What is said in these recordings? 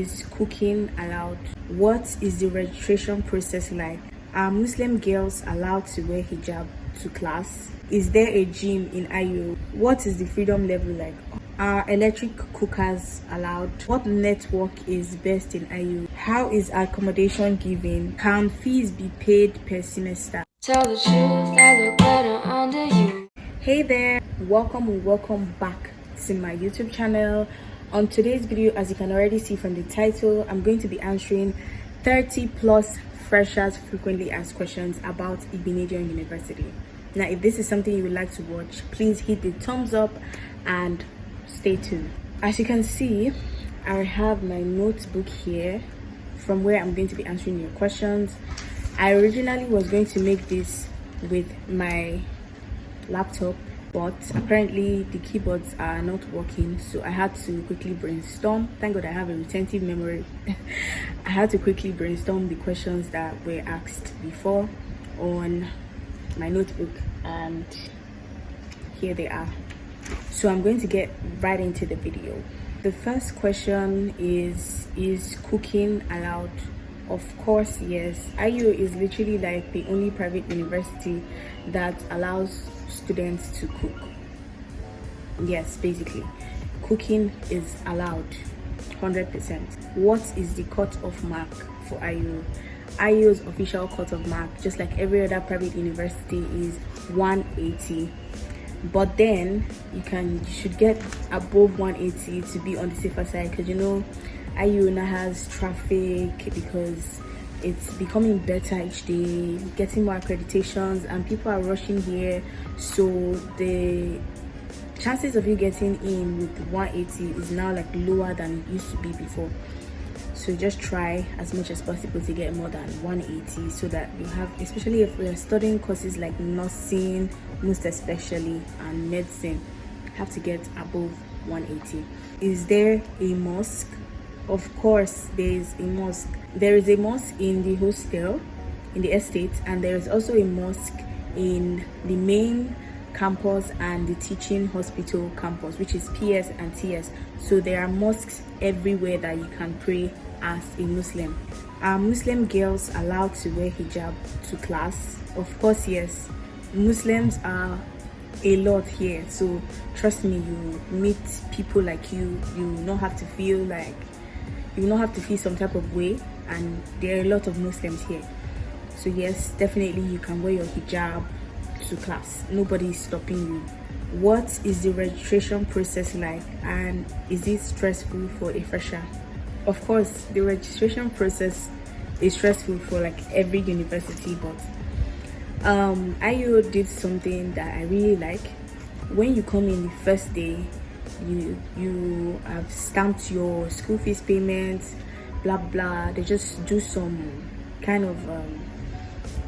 is cooking allowed? What is the registration process like? Are Muslim girls allowed to wear hijab to class? Is there a gym in IU? What is the freedom level like? Are electric cookers allowed? What network is best in IU? How is accommodation given? Can fees be paid per semester? Tell the truth, I look better under you. Hey there, welcome back to my YouTube channel. On today's video, as you can already see from the title, I'm going to be answering 30 plus freshers frequently asked questions about IGBINEDION University. Now, if this is something you would like to watch, please hit the thumbs up and stay tuned. As you can see, I have my notebook here from where I'm going to be answering your questions. I originally was going to make this with my laptop, but apparently the keyboards are not working, so I had to quickly brainstorm. Thank God I have a retentive memory. I had to quickly brainstorm the questions that were asked before on my notebook, and here they are. So I'm going to get right into the video. The first question is cooking allowed? Of course, yes. IU is literally like the only private university that allows students to cook. Yes, basically cooking is allowed 100%. What is the cut-off mark for IU? IU's official cut-off mark, just like every other private university, is 180, but then you should get above 180 to be on the safer side, because you know IU now has traffic because it's becoming better each day, getting more accreditations, and people are rushing here, so the chances of you getting in with 180 is now like lower than it used to be before. So just try as much as possible to get more than 180, so that you have, especially if we are studying courses like nursing, most especially, and medicine, have to get above 180. Is there a mosque? Of course, there is a mosque. There is a mosque in the hostel, in the estate, and there is also a mosque in the main campus and the teaching hospital campus, which is PS and TS. So there are mosques everywhere that you can pray as a Muslim. Are Muslim girls allowed to wear hijab to class? Of course, yes. Muslims are a lot here, so trust me, you meet people like you will not have to feel like, you will not have to feel some type of way, and there are a lot of Muslims here. So yes, definitely you can wear your hijab to class. Nobody is stopping you. What is the registration process like, and is it stressful for a fresher? Of course, the registration process is stressful for like every university, but IU did something that I really like. When you come in the first day, you have stamped your school fees payments, blah blah. They just do some kind of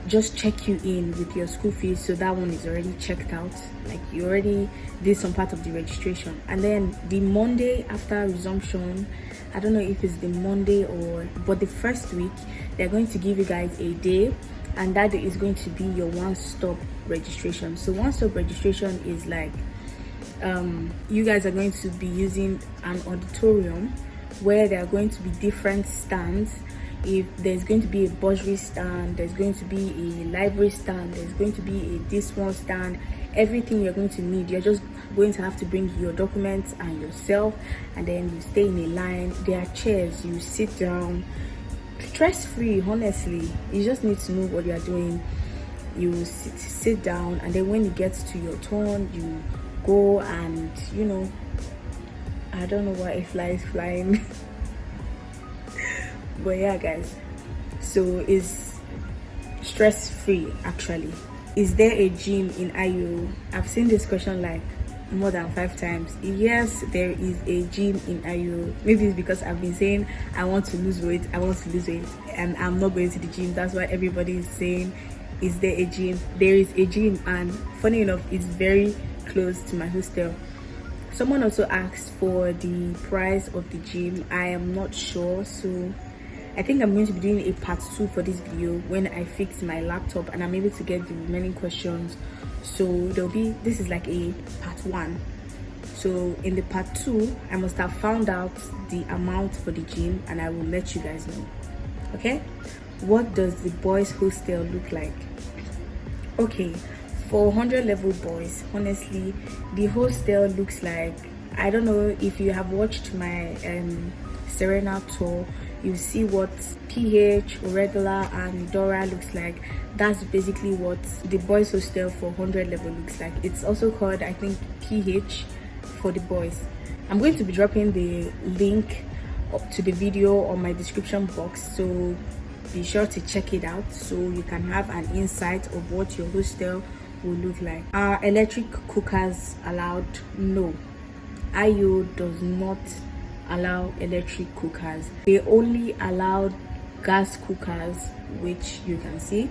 just check you in with your school fees, so that one is already checked out, like you already did some part of the registration. And then the Monday after resumption, I don't know if it's the Monday but the first week, they're going to give you guys a day, and that day is going to be your one-stop registration. So one-stop registration is like you guys are going to be using an auditorium where there are going to be different stands. If there's going to be a bursary stand, there's going to be a library stand, there's going to be a this one stand, everything you're going to need. You're just going to have to bring your documents and yourself, and then you stay in a line. There are chairs, you sit down, stress free. Honestly, you just need to know what you are doing. You sit down, and then when it gets to your turn, you go, and you know, I don't know why a fly is flying. But yeah guys, so it's stress free actually. Is there a gym in IU? I've seen this question like more than 5 times. Yes, there is a gym in IU. Maybe it's because I've been saying I want to lose weight, and I'm not going to the gym. That's why everybody is saying, is there a gym? There is a gym, and funny enough, it's very close to my hostel. Someone also asked for the price of the gym. I am not sure, so I think I'm going to be doing a part 2 for this video when I fix my laptop and I'm able to get the remaining questions. So this is like a part 1. So in the part 2, I must have found out the amount for the gym and I will let you guys know. Okay, what does the boys hostel look like? Okay, for 100 level boys, honestly, the hostel looks like, I don't know if you have watched my SERENA tour, you see what PH, Regular and Dora looks like. That's basically what the boys hostel for 100 level looks like. It's also called, I think, PH for the boys. I'm going to be dropping the link up to the video on my description box, so be sure to check it out so you can have an insight of what your hostel will look like. Are electric cookers allowed? No, IU does not allow electric cookers. They only allow gas cookers, which you can see.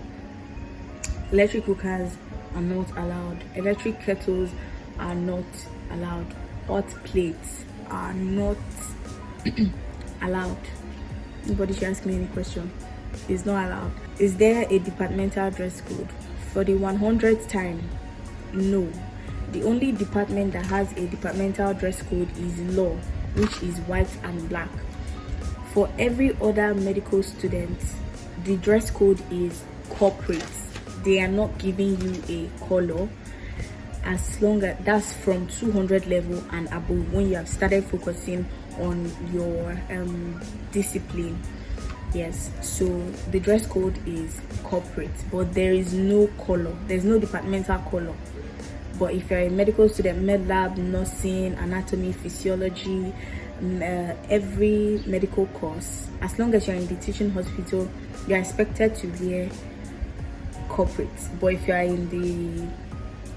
Electric cookers are not allowed. Electric kettles are not allowed. Hot plates are not allowed. Nobody should ask me any question. It's not allowed. Is there a departmental dress code? For the 100th time, no. The only department that has a departmental dress code is law, which is white and black. For every other medical student, the dress code is corporate. They are not giving you a color, as long as that's from 200 level and above, when you have started focusing on your discipline. Yes, so the dress code is corporate, but there is no color. There's no departmental color. But if you're a medical student, med lab, nursing, anatomy, physiology, every medical course, as long as you're in the teaching hospital, you're expected to wear corporate. But if you're in the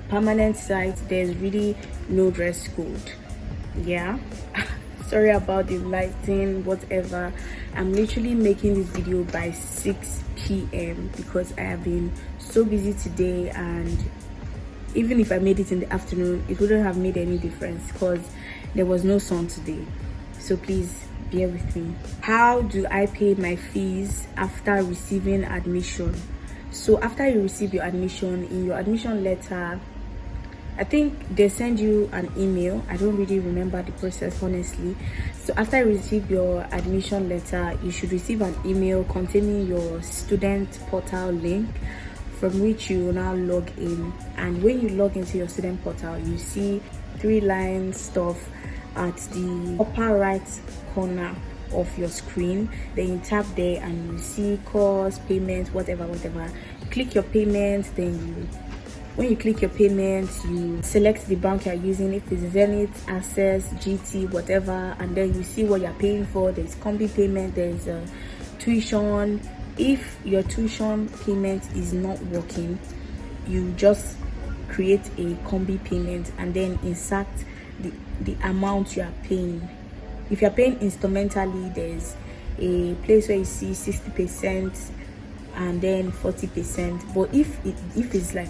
permanent site, there's really no dress code. Yeah. Sorry about the lighting, whatever. I'm literally making this video by 6 p.m. because I have been so busy today, and even if I made it in the afternoon, it wouldn't have made any difference because there was no sun today. So please bear with me. How do I pay my fees after receiving admission? So after you receive your admission, in your admission letter, I think they send you an email. I don't really remember the process, honestly. So after you receive your admission letter, you should receive an email containing your student portal link, from which you will now log in. And when you log into your student portal, you see 3 line stuff at the upper right corner of your screen. Then you tap there and you see course, payment, whatever. Click your payment, then when you click your payment, you select the bank you're using, if it's Zenith, Access, GT, whatever, and then you see what you're paying for. There's combi payment, there's tuition. If your tuition payment is not working, you just create a combi payment and then insert the amount you are paying. If you're paying instrumentally, there's a place where you see 60% and then 40%. But if it's like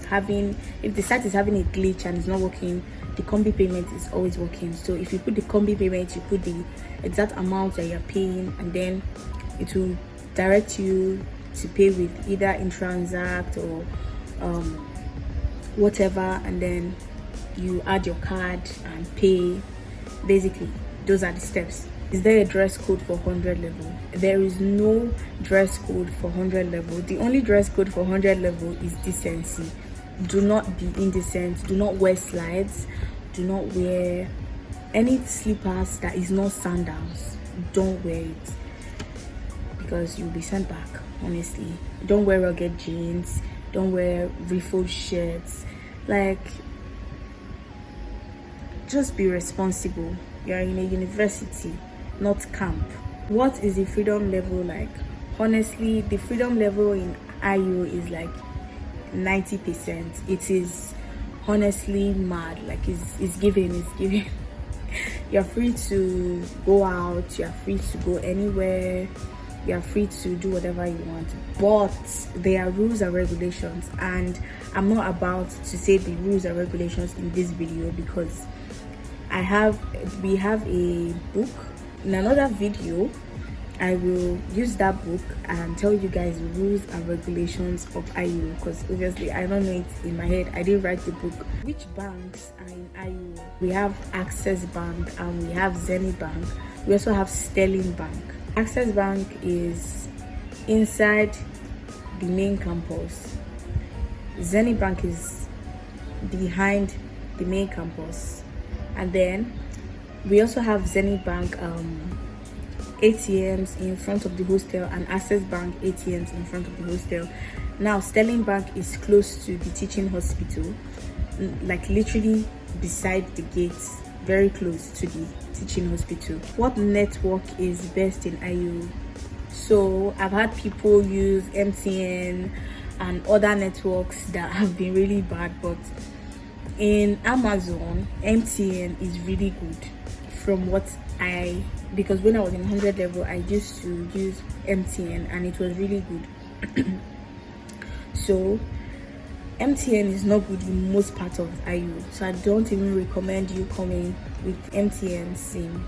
if the site is having a glitch and it's not working, the combi payment is always working. So if you put the combi payment, you put the exact amount that you're paying, and then it will direct you to pay with either Intransact or whatever, and then you add your card and pay. Basically, those are the steps. Is there a dress code for 100 level? There is no dress code for 100 level. The only dress code for 100 level is decency. Do not be indecent. Do not wear slides. Do not wear any slippers that is not sandals. Don't wear it, because you'll be sent back, honestly. Don't wear rugged jeans. Don't wear ruffled shirts. Like, just be responsible. You're in a university, not camp. What is the freedom level like? Honestly, the freedom level in IU is like 90%. It is honestly mad. Like, it's giving. You're free to go out, you're free to go anywhere, you're free to do whatever you want, but there are rules and regulations, and I'm not about to say the rules and regulations in this video because we have a book. In another video I will use that book and tell you guys the rules and regulations of IU, because obviously I don't know it in my head. I didn't write the book. Which banks are in IU? We have Access Bank and we have Zenith Bank. We also have Sterling Bank. Access Bank is inside the main campus. Zenith Bank is behind the main campus. And then we also have Zenith Bank ATMs in front of the hostel and Access Bank ATMs in front of the hostel. Now Sterling Bank is close to the teaching hospital, like literally beside the gates, very close to the teaching hospital. What network is best in IU? So I've had people use MTN and other networks that have been really bad, but in Amazon MTN is really good from what because when I was in 100 level I used to use MTN and it was really good. So MTN is not good in most parts of IU, so I don't even recommend you coming with MTN SIM.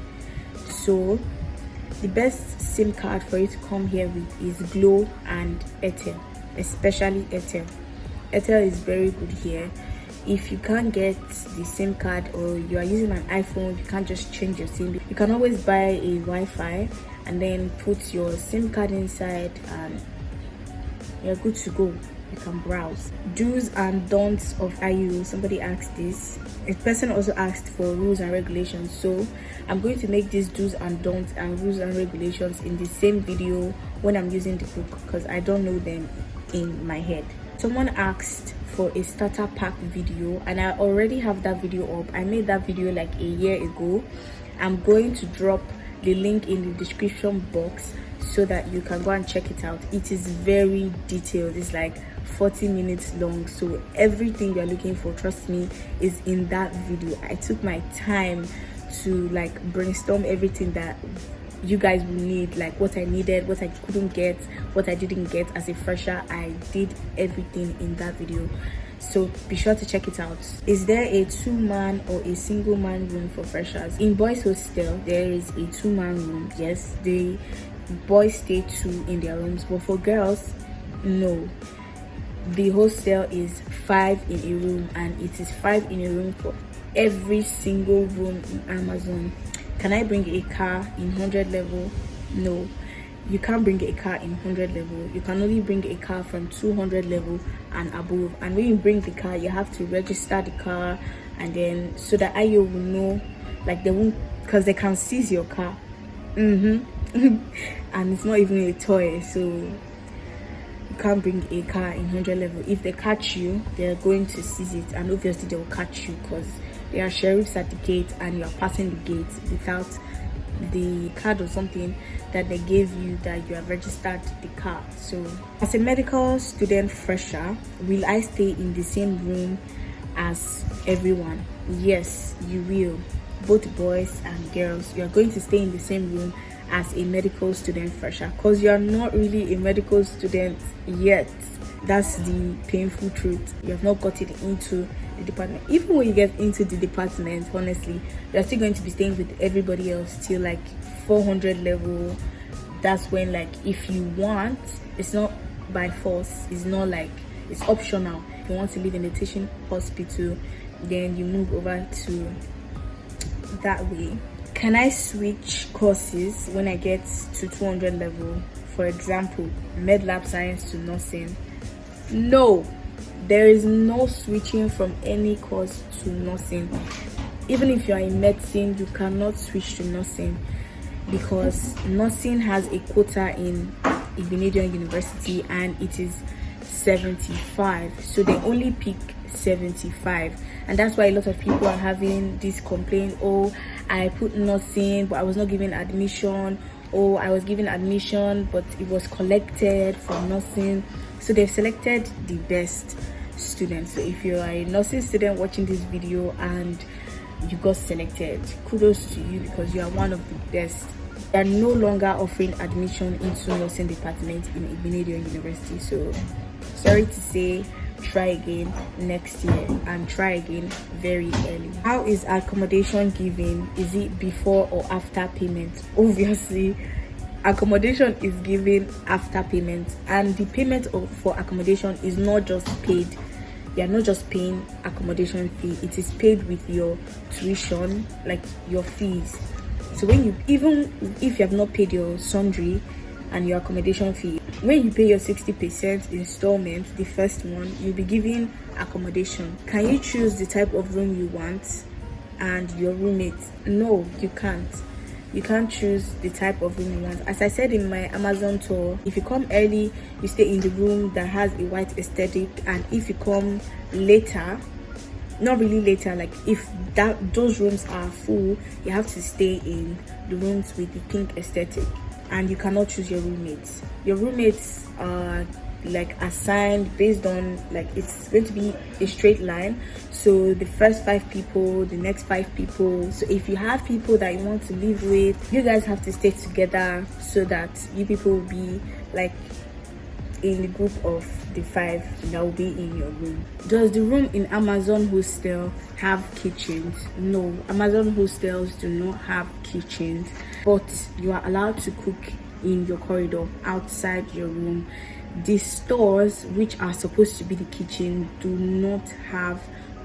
So the best SIM card for you to come here with is Glo and Airtel, especially Airtel. Airtel is very good here. If you can't get the SIM card or you are using an iPhone, you can't just change your SIM. You can always buy a Wi-Fi and then put your SIM card inside and you're good to go. You can browse. Do's and don'ts of IU. Somebody asked this. A person also asked for rules and regulations. So I'm going to make these do's and don'ts and rules and regulations in the same video when I'm using the book, because I don't know them in my head. Someone asked for a starter pack video and I already have that video up. I made that video like a year ago. I'm going to drop the link in the description box so that you can go and check it out. It is very detailed. It's like 40 minutes long, so everything you're looking for, trust me, is in that video. I took my time to like brainstorm everything that you guys will need, like what I needed, what I couldn't get, what I didn't get as a fresher. I did everything in that video, so be sure to check it out. Is there a 2-man or a single man room for freshers? In boys hostel there is a 2-man room. Yes, the boys stay 2 in their rooms, but for girls, no. The hostel is 5 in a room, and it is 5 in a room for every single room in Amazon. Can I bring a car in 100 level? No, you can't bring a car in 100 level. You can only bring a car from 200 level and above. And when you bring the car, you have to register the car, and then so that IO will know, like they won't, because they can seize your car. And it's not even a toy, so you can't bring a car in 100 level. If they catch you, they're going to seize it, and obviously they'll catch you because there are sheriffs at the gate and you are passing the gate without the card or something that they gave you that you have registered the car. So as a medical student fresher, will I stay in the same room as everyone? Yes, you will. Both boys and girls, you are going to stay in the same room as a medical student fresher, because you are not really a medical student yet. That's the painful truth. You have not gotten into the department. Even when you get into the department, honestly, you're still going to be staying with everybody else till like 400 level. That's when, like, if you want, it's not by force, it's not like, it's optional. If you want to live in a teaching hospital, then you move over to that way. Can I switch courses when I get to 200 level? For example, med lab science to nursing? No, there is no switching from any course to nursing. Even if you are in medicine, you cannot switch to nursing, because nursing has a quota in IGBINEDION University and it is 75, so they only pick 75, and that's why a lot of people are having this complaint. Oh, I put nursing but I was not given admission. Oh, I was given admission but it was collected for nursing. So they've selected the best students. So if you are a nursing student watching this video and you got selected, kudos to you, because you are one of the best. They are no longer offering admission into nursing department in IGBINEDION University. So sorry to say, try again next year, and try again very early. How is accommodation given? Is it before or after payment? Obviously Accommodation is given after payment, and the payment for accommodation is not just paid. You are not just paying accommodation fee, it is paid with your tuition, like your fees. So when you, even if you have not paid your sundry and your accommodation fee, when you pay your 60% installment, the first one, you'll be given accommodation. Can you choose the type of room you want and your roommate? No, you can't. You can't choose the type of room you want. As I said in my Amazon tour, if you come early, you stay in the room that has a white aesthetic, and if you come later, not really later, like if those rooms are full, you have to stay in the rooms with the pink aesthetic, and you cannot choose your roommates. Your roommates are like assigned based on, like, it's going to be a straight line. So the first 5 people, the next 5 people. So if you have people that you want to live with, you guys have to stay together so that you people will be like in the group of the 5 that will be in your room. Does the room in Amazon hostel have kitchens? No, Amazon hostels do not have kitchens, but you are allowed to cook in your corridor outside your room. The stores, which are supposed to be the kitchen, do not have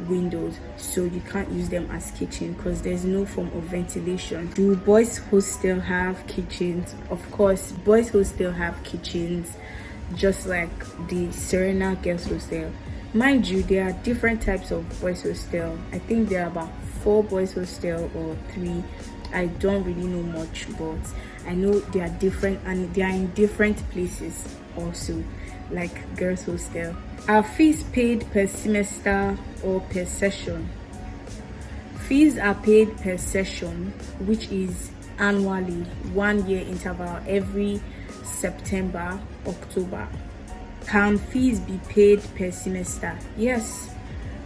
windows, so you can't use them as kitchen because there's no form of ventilation. Do boys hostel have kitchens? Of course, boys hostel have kitchens, just like the SERENA girls hostel. Mind you, there are different types of boys hostel. I think there are about 4 boys hostel or 3. I don't really know much, but I know they are different and they are in different places also, like girls hostel. Are fees paid per semester or per session? Fees are paid per session, which is annually, 1 year interval, every September, October. Can fees be paid per semester? Yes,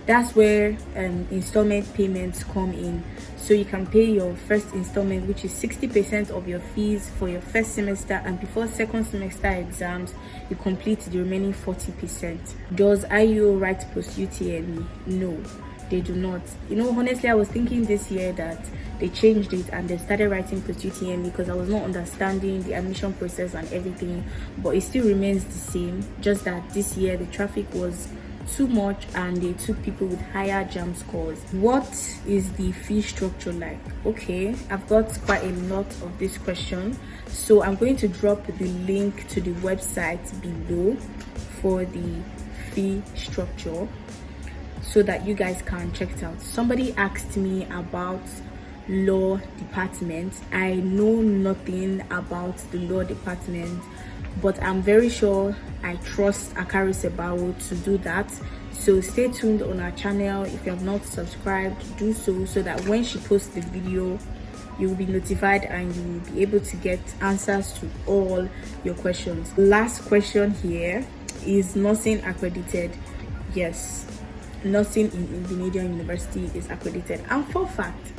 that's where installment payments come in. So you can pay your first installment, which is 60% of your fees for your first semester, and before second semester exams you complete the remaining 40%. Does IU write post UTME? No, they do not. You know, honestly, I was thinking this year that they changed it and they started writing post UTME because I was not understanding the admission process and everything, but it still remains the same, just that this year the traffic was too much and they took people with higher jam scores. What is the fee structure like? Okay, I've got quite a lot of this question, so I'm going to drop the link to the website below for the fee structure so that you guys can check it out. Somebody asked me about law department. I know nothing about the law department, but I'm very sure I trust Akari Sebawo to do that. So stay tuned on our channel. If you have not subscribed, do so that when she posts the video, you will be notified and you will be able to get answers to all your questions. Last question here: is nursing accredited? Yes, nursing in IGBINEDION University is accredited. And for fact,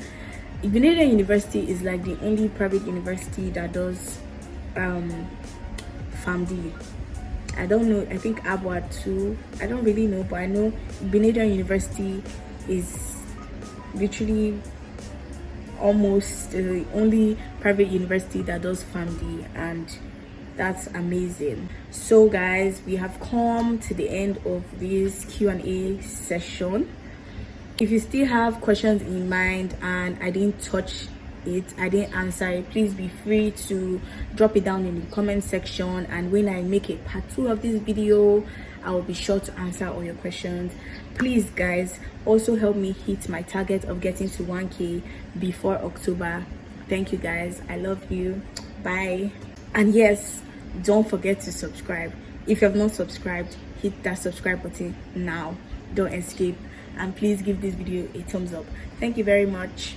IGBINEDION University is like the only private university that does FAMD. I don't know, I think ABWA too, I don't really know, but I know IGBINEDION University is literally almost the only private university that does FAMD, and that's amazing. So guys, we have come to the end of this Q&A session. If you still have questions in mind and I didn't touch it, I didn't answer it, please be free to drop it down in the comment section, and when I make a part 2 of this video, I will be sure to answer all your questions. Please guys, also help me hit my target of getting to 1K before October. Thank you guys, I love you, bye. And yes, don't forget to subscribe. If you have not subscribed, hit that subscribe button now, don't escape, and please give this video a thumbs up. Thank you very much.